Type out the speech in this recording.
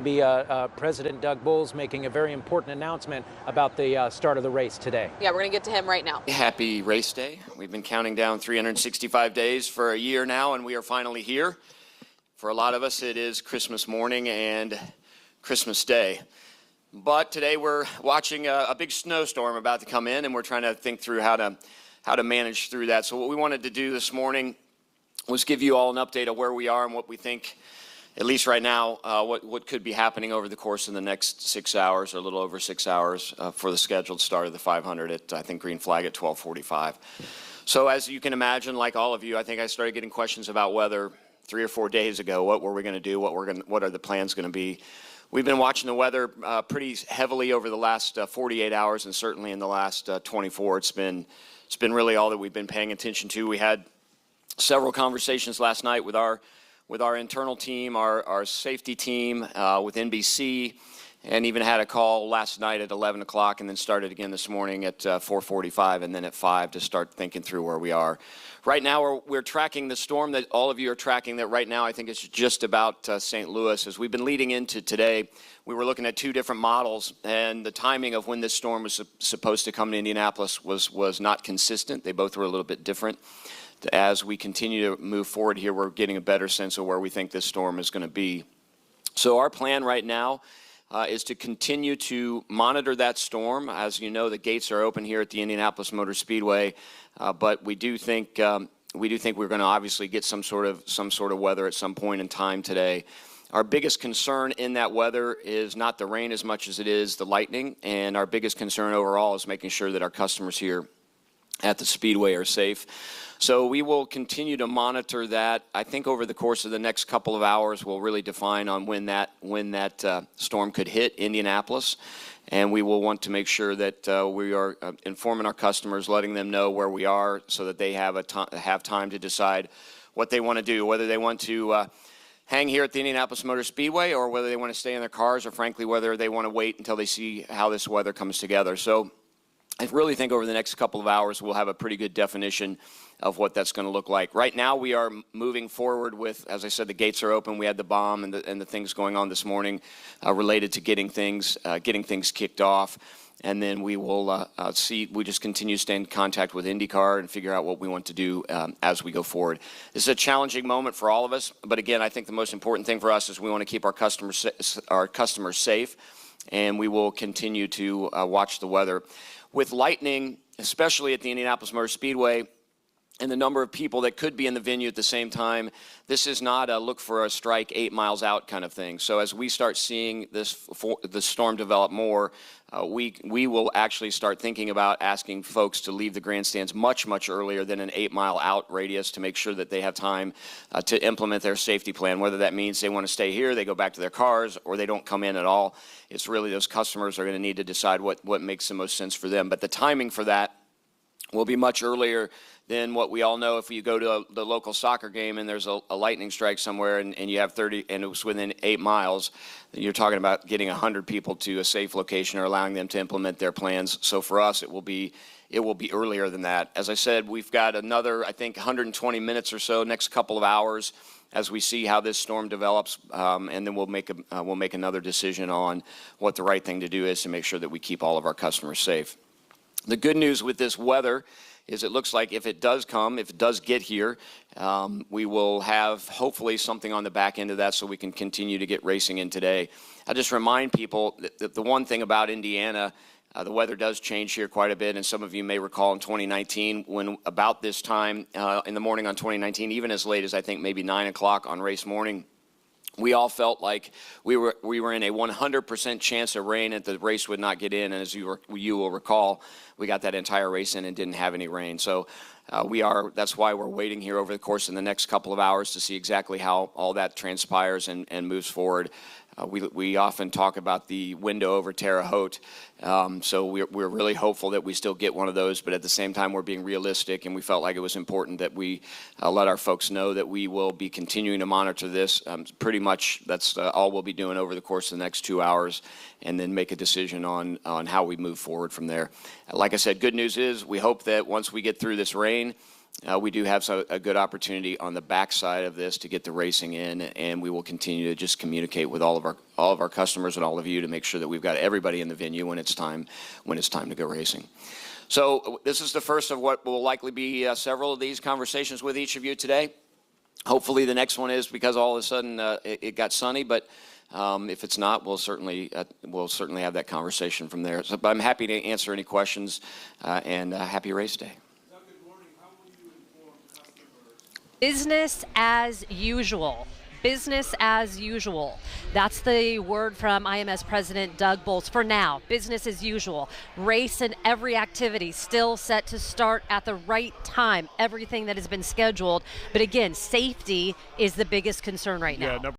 President Doug Boles making a very important announcement about the start of the race today. Yeah, we're going to get to him right now. Happy race day. We've been counting down 365 days for a year now, and we are finally here. For a lot of us, it is Christmas morning and Christmas Day. But today we're watching a big snowstorm about to come in, and we're trying to think through how to manage through that. So what we wanted to do this morning was give you all an update of where we are and what we think, at least right now, what could be happening over the course of the next 6 hours, or a little over 6 hours, for the scheduled start of the 500 at, I think, green flag at 12:45. So as you can imagine, like all of you, I think I started getting questions about weather 3 or 4 days ago. What were we going to do? What are the plans going to be? We've been watching the weather pretty heavily over the last 48 hours, and certainly in the last 24. It's been really all that we've been paying attention to. We had several conversations last night with our internal team, our safety team, with NBC, and even had a call last night at 11 o'clock and then started again this morning at 4:45 and then at 5 to start thinking through where we are. Right now we're tracking the storm that all of you are tracking that right now I think is just about St. Louis. As we've been leading into today, we were looking at two different models, and the timing of when this storm was supposed to come to Indianapolis was not consistent. They both were a little bit different. As we continue to move forward here, we're getting a better sense of where we think this storm is going to be. So our plan right now is to continue to monitor that storm. As you know, the gates are open here at the Indianapolis Motor Speedway, but we do think we're going to obviously get some sort of weather at some point in time today. Our biggest concern in that weather is not the rain as much as it is the lightning, and our biggest concern overall is making sure that our customers here at the Speedway are safe. So we will continue to monitor that. I think over the course of the next couple of hours, we'll really define on when that storm could hit Indianapolis, and we will want to make sure that we are informing our customers, letting them know where we are, so that they have time to decide what they want to do, whether they want to hang here at the Indianapolis Motor Speedway, or whether they want to stay in their cars, or frankly, whether they want to wait until they see how this weather comes together. So I really think over the next couple of hours we'll have a pretty good definition of what that's going to look like. Right now we are moving forward with, as I said, the gates are open. We had the bomb and the things going on this morning related to getting things kicked off. And then we will we just continue to stay in contact with IndyCar and figure out what we want to do as we go forward. This is a challenging moment for all of us, but again, I think the most important thing for us is we want to keep our customers safe, and we will continue to watch the weather. With lightning, especially at the Indianapolis Motor Speedway, and the number of people that could be in the venue at the same time, this is not a look for a strike 8 miles out kind of thing. So as we start seeing the storm develop more, we will actually start thinking about asking folks to leave the grandstands much, much earlier than an 8 mile out radius to make sure that they have time to implement their safety plan. Whether that means they want to stay here, they go back to their cars, or they don't come in at all. It's really those customers are going to need to decide what makes the most sense for them. But the timing for that will be much earlier than what we all know. If you go to the local soccer game and there's a lightning strike somewhere and you have 30 and it was within 8 miles, you're talking about getting 100 people to a safe location or allowing them to implement their plans. So for us, it will be earlier than that. As I said, we've got another, I think, 120 minutes or so, next couple of hours, as we see how this storm develops, and then we'll make another decision on what the right thing to do is to make sure that we keep all of our customers safe. The good news with this weather is it looks like if it does get here, we will have hopefully something on the back end of that so we can continue to get racing in today. I'll just remind people that the one thing about Indiana, the weather does change here quite a bit, and some of you may recall in 2019 when about this time in the morning on 2019, even as late as I think maybe 9 o'clock on race morning, we all felt like we were in a 100% chance of rain and the race would not get in. And as you will recall, we got that entire race in and didn't have any rain. So that's why we're waiting here over the course of the next couple of hours to see exactly how all that transpires and moves forward. We often talk about the window over Terre Haute, so we're really hopeful that we still get one of those, but at the same time we're being realistic, and we felt like it was important that we let our folks know that we will be continuing to monitor this. Pretty much that's all we'll be doing over the course of the next 2 hours, and then make a decision on how we move forward from there. Like I said, good news is we hope that once we get through this rain, we do have a good opportunity on the backside of this to get the racing in, and we will continue to just communicate with all of our customers and all of you to make sure that we've got everybody in the venue when it's time to go racing. So this is the first of what will likely be several of these conversations with each of you today. Hopefully the next one is because all of a sudden it got sunny, but if it's not, we'll certainly have that conversation from there. So, but I'm happy to answer any questions, and happy race day. Business as usual. Business as usual. That's the word from IMS President Doug Bolts for now. Business as usual. Race and every activity still set to start at the right time. Everything that has been scheduled. But again, safety is the biggest concern right now.